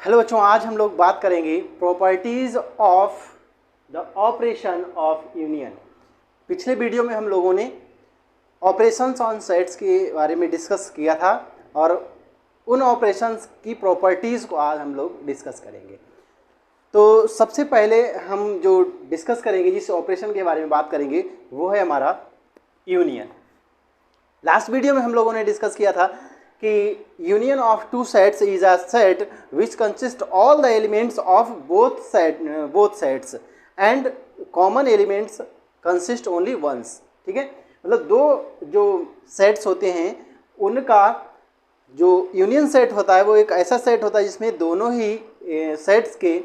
Hello बच्चों, आज हम लोग बात करेंगे properties of the operation of union. पिछले वीडियो में हम लोगों ने ऑपरेशंस ऑन सेट्स के बारे में डिस्कस किया था और उन ऑपरेशंस की प्रॉपर्टीज़ को आज हम लोग डिस्कस करेंगे। तो सबसे पहले हम जो डिस्कस करेंगे, जिस ऑपरेशन के बारे में बात करेंगे, वो है हमारा यूनियन। लास्ट वीडियो में हम लोगों ने डिस्कस किया था कि union of two sets is a set which consist all the elements of both sets and common elements consist only once. ठीक है, मतलब दो जो सेट्स होते हैं उनका जो यूनियन सेट होता है वो एक ऐसा सेट होता है जिसमें दोनों ही सेट्स के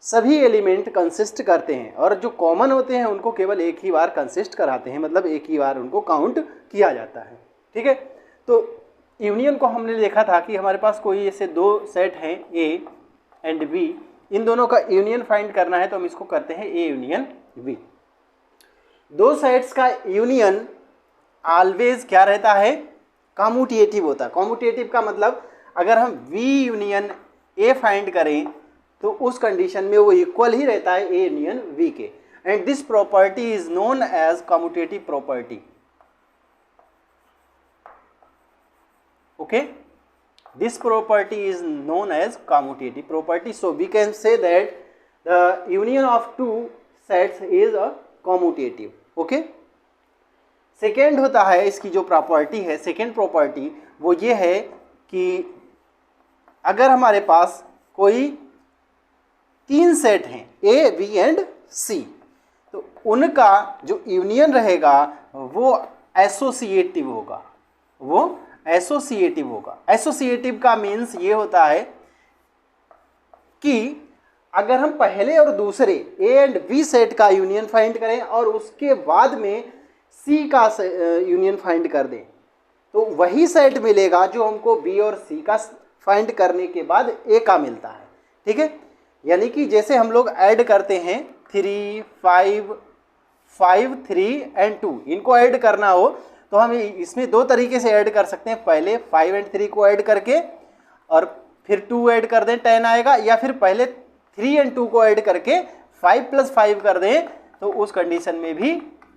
सभी एलिमेंट कंसिस्ट करते हैं और जो कॉमन होते हैं उनको केवल एक ही बार कंसिस्ट कराते हैं, मतलब एक ही बार उनको काउंट किया जाता है। ठीक है, तो यूनियन को हमने देखा था कि हमारे पास कोई ऐसे दो सेट हैं ए एंड बी, इन दोनों का यूनियन फाइंड करना है तो हम इसको करते हैं ए यूनियन बी। दो सेट्स का यूनियन ऑलवेज क्या रहता है, कम्यूटेटिव होता है। कम्यूटेटिव का मतलब अगर हम वी यूनियन ए फाइंड करें तो उस कंडीशन में वो इक्वल ही रहता है ए यूनियन वी के, and this property is known as commutative property. Okay, this property is known as commutative property. So we can say that the union of two sets is a commutative. Okay, second होता है इसकी जो property है, second property वो ये है कि अगर हमारे पास कोई तीन सेट हैं ए बी एंड सी, तो उनका जो यूनियन रहेगा वो एसोसिएटिव होगा, वो एसोसिएटिव होगा। एसोसिएटिव का मीन्स ये होता है कि अगर हम पहले और दूसरे ए एंड बी सेट का यूनियन फाइंड करें और उसके बाद में सी का यूनियन फाइंड कर दें तो वही सेट मिलेगा जो हमको बी और सी का फाइंड करने के बाद ए का मिलता है। ठीक है, यानी कि जैसे हम लोग ऐड करते हैं 3, 5, 5, 3 एंड 2, इनको ऐड करना हो तो हम इसमें दो तरीके से ऐड कर सकते हैं। पहले 5 एंड 3 को ऐड करके और फिर 2 ऐड कर दें 10 आएगा, या फिर पहले 3 एंड 2 को ऐड करके 5 + 5 कर दें तो उस कंडीशन में भी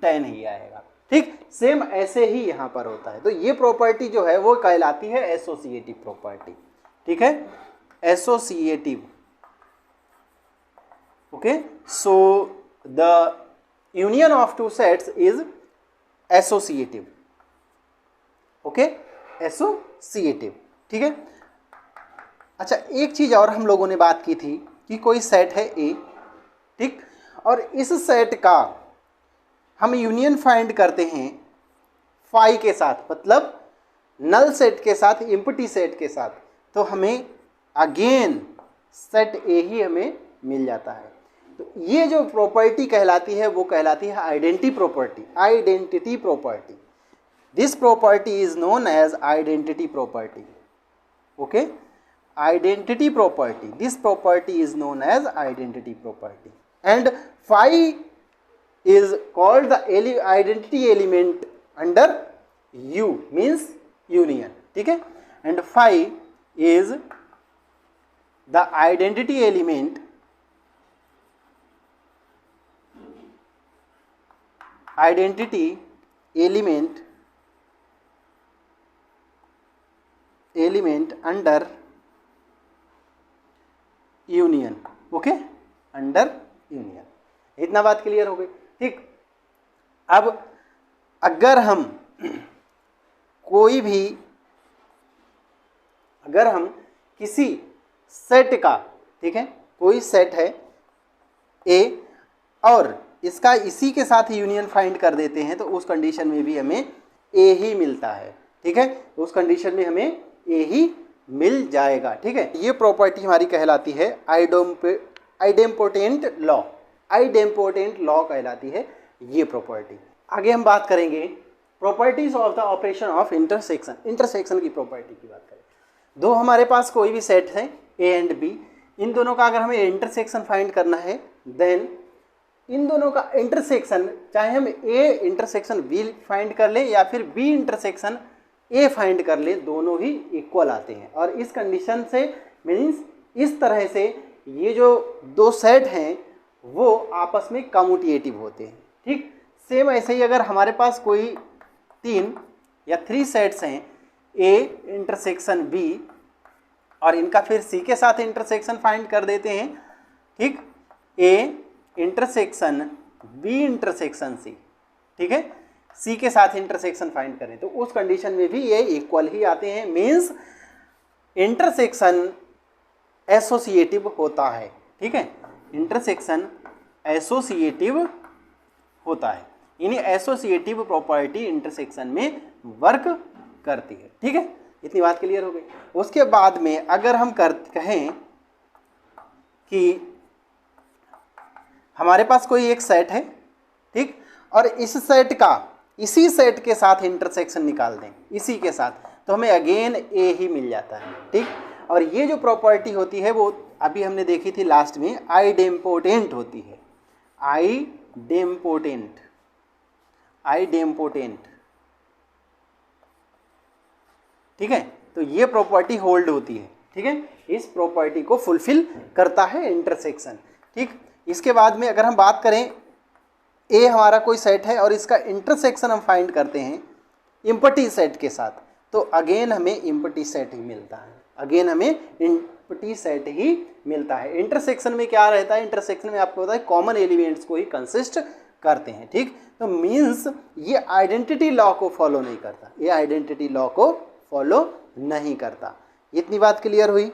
10 ही आएगा। ठीक, सेम ऐसे ही यहाँ पर होता है। तो ये प्रॉपर्टी जो है वो कहलाती है एसोसिएटिव प्रॉपर्टी। ठीक है, associative. Okay, so the union of two sets is associative. Okay, associative. ठीक है, अच्छा एक चीज और हम लोगों ने बात की थी कि कोई सेट है ए, ठीक, और इस सेट का हम यूनियन फाइंड करते हैं फाई के साथ, मतलब नल सेट के साथ, एम्प्टी सेट के साथ, तो हमें अगेन सेट ए ही हमें मिल जाता है। तो ये जो प्रॉपर्टी कहलाती है वो कहलाती है identity property. Identity property, this property is known as identity property. Okay, identity property, this property is known as identity property, and phi is called the identity element under U, means union. ठीक है, and phi is the identity element element under union. Okay, under union. इतना बात clear हो गई। ठीक, अब अगर हम किसी सेट का, ठीक है, कोई सेट है ए और इसका इसी के साथ यूनियन फाइंड कर देते हैं तो उस कंडीशन में भी हमें ए ही मिलता है। ठीक है, उस कंडीशन में हमें ए ही मिल जाएगा। ठीक है, ये प्रॉपर्टी हमारी कहलाती है आइडेम्पोटेंट लॉ। आइडेम्पोटेंट लॉ कहलाती है ये प्रॉपर्टी। आगे हम बात करेंगे properties of the operation of intersection. Intersection की प्रॉपर्टी की बात करें, दो हमारे पास कोई भी सेट है ए एंड बी, इन दोनों का अगर हमें इंटरसेक्शन फाइंड करना है देन इन दोनों का इंटरसेक्शन, चाहे हम ए इंटरसेक्शन बी फाइंड कर लें या फिर बी इंटरसेक्शन ए फाइंड कर ले, दोनों ही इक्वल आते हैं। और इस कंडीशन से मीन्स इस तरह से ये जो दो सेट हैं वो आपस में कम्यूटेटिव होते हैं। ठीक, सेम ऐसे ही अगर हमारे पास कोई 3 या 3 सेट्स हैं, ए इंटरसेक्शन बी, और इनका फिर सी के साथ इंटरसेक्शन फाइंड कर देते हैं। ठीक, A intersection B intersection C, ठीक है, सी के साथ इंटरसेक्शन फाइंड करें तो उस कंडीशन में भी ये इक्वल ही आते हैं, मीन्स इंटरसेक्शन एसोसिएटिव होता है। ठीक है, इंटरसेक्शन एसोसिएटिव होता है, यानी एसोसिएटिव प्रॉपर्टी इंटरसेक्शन में वर्क करती है। ठीक है, इतनी बात क्लियर हो गई। उसके बाद में अगर हम कहें कि हमारे पास कोई एक सेट है, ठीक, और इस सेट का इसी सेट के साथ इंटरसेक्शन निकाल दें, इसी के साथ, तो हमें अगेन ए ही मिल जाता है। ठीक, और ये जो प्रॉपर्टी होती है वो अभी हमने देखी थी लास्ट में, आइडेम्पोटेंट होती है, आइडेम्पोटेंट, आइडेम्पोटेंट। ठीक है, तो ये प्रॉपर्टी होल्ड होती है। ठीक है, इस प्रॉपर्टी को फुलफिल करता है इंटरसेक्शन। ठीक, इसके बाद में अगर हम बात करें, ए हमारा कोई सेट है और इसका इंटरसेक्शन हम फाइंड करते हैं इम्पटी सेट के साथ, तो अगेन हमें इम्पटी सेट ही मिलता है, अगेन हमें इम्पटी सेट ही मिलता है। इंटरसेक्शन में क्या रहता है, इंटरसेक्शन में आपको पता है कॉमन एलिमेंट्स को ही कंसिस्ट करते हैं। ठीक, तो मीन्स ये आइडेंटिटी लॉ को फॉलो नहीं करता, ये आइडेंटिटी लॉ को फॉलो नहीं करता। इतनी बात क्लियर हुई।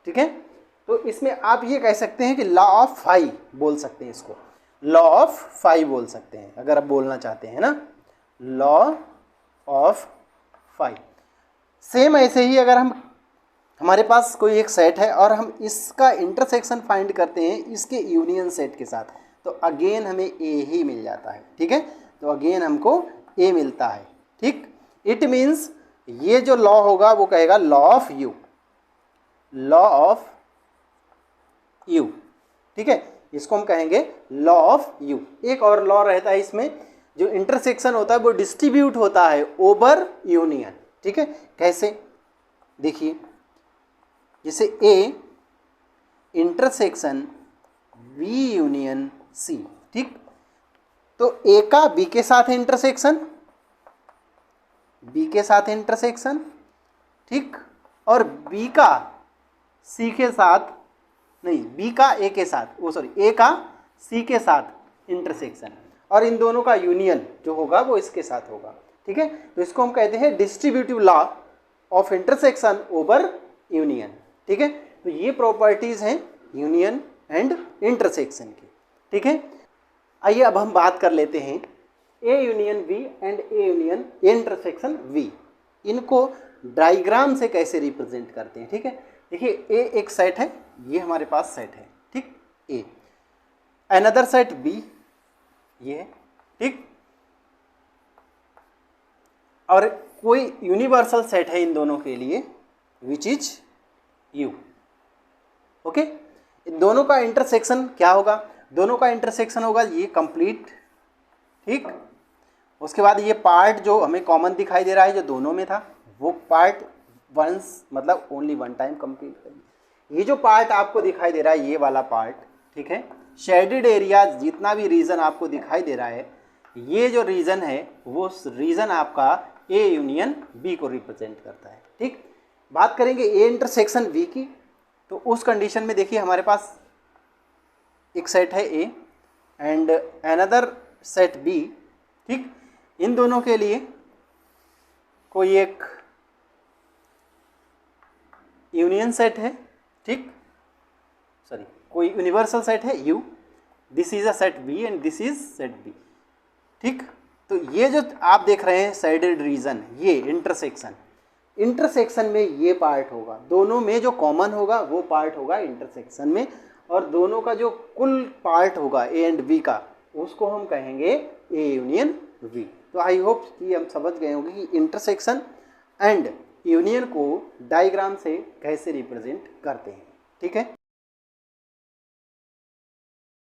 ठीक है, तो इसमें आप ये कह सकते हैं कि लॉ ऑफ फाई बोल सकते हैं, इसको लॉ ऑफ फाई बोल सकते हैं अगर आप बोलना चाहते हैं ना, लॉ ऑफ फाई। सेम ऐसे ही अगर हमारे पास कोई एक सेट है और हम इसका इंटरसेक्शन फाइंड करते हैं इसके यूनियन सेट के साथ, तो अगेन हमें ए ही मिल जाता है। ठीक है, तो अगेन हमको ए मिलता है। ठीक, इट मीन्स ये जो लॉ होगा वो कहेगा law of you, law of you. ठीक है, इसको हम कहेंगे लॉ ऑफ यू। एक और लॉ रहता है इसमें, जो इंटरसेक्शन होता है वो डिस्ट्रीब्यूट होता है ओवर यूनियन। ठीक है, कैसे, देखिए, जैसे A intersection B union C. ठीक, तो ए का बी के साथ इंटरसेक्शन, बी के साथ इंटरसेक्शन, ठीक, और बी का सी के साथ नहीं, बी का ए के साथ, वो सॉरी, ए का सी के साथ इंटरसेक्शन, और इन दोनों का यूनियन जो होगा वो इसके साथ होगा। ठीक है, तो इसको हम कहते हैं distributive law of intersection over union. ठीक है, तो ये प्रॉपर्टीज हैं यूनियन एंड इंटरसेक्शन की। ठीक है, आइए अब हम बात कर लेते हैं A union B and A union intersection V, इनको डायग्राम से कैसे रिप्रेजेंट करते हैं। ठीक है, देखिए, ए एक सेट है, ये हमारे पास सेट है। ठीक, ए अनदर सेट बी, ये है। ठीक, और कोई यूनिवर्सल सेट है इन दोनों के लिए विच इज यू। ओके, इन दोनों का इंटरसेक्शन क्या होगा, दोनों का इंटरसेक्शन होगा ये कंप्लीट। ठीक, उसके बाद ये पार्ट जो हमें कॉमन दिखाई दे रहा है जो दोनों में था, वो पार्ट वंस मतलब ओनली वन टाइम कंप्लीट करेंगे। ये जो पार्ट आपको दिखाई दे रहा है ये वाला पार्ट, ठीक है, शेडेड एरिया, जितना भी रीजन आपको दिखाई दे रहा है, ये जो रीजन है वो रीजन आपका ए यूनियन बी को रिप्रेजेंट करता है। ठीक, बात करेंगे ए इंटरसेक्शन बी की, तो उस कंडीशन में देखिए हमारे पास एक सेट है A and another set B. ठीक, इन दोनों के लिए कोई एक यूनियन सेट है। ठीक, सॉरी, कोई यूनिवर्सल सेट है U, this is a set B and this is set B. ठीक, तो ये जो आप देख रहे हैं शेडेड रीजन, ये इंटरसेक्शन, इंटरसेक्शन में ये पार्ट होगा, दोनों में जो कॉमन होगा वो पार्ट होगा इंटरसेक्शन में, और दोनों का जो कुल पार्ट होगा ए एंड बी का, उसको हम कहेंगे ए यूनियन बी। तो आई होप कि हम समझ गए होंगे कि इंटरसेक्शन एंड यूनियन को डायग्राम से कैसे रिप्रेजेंट करते हैं। ठीक है।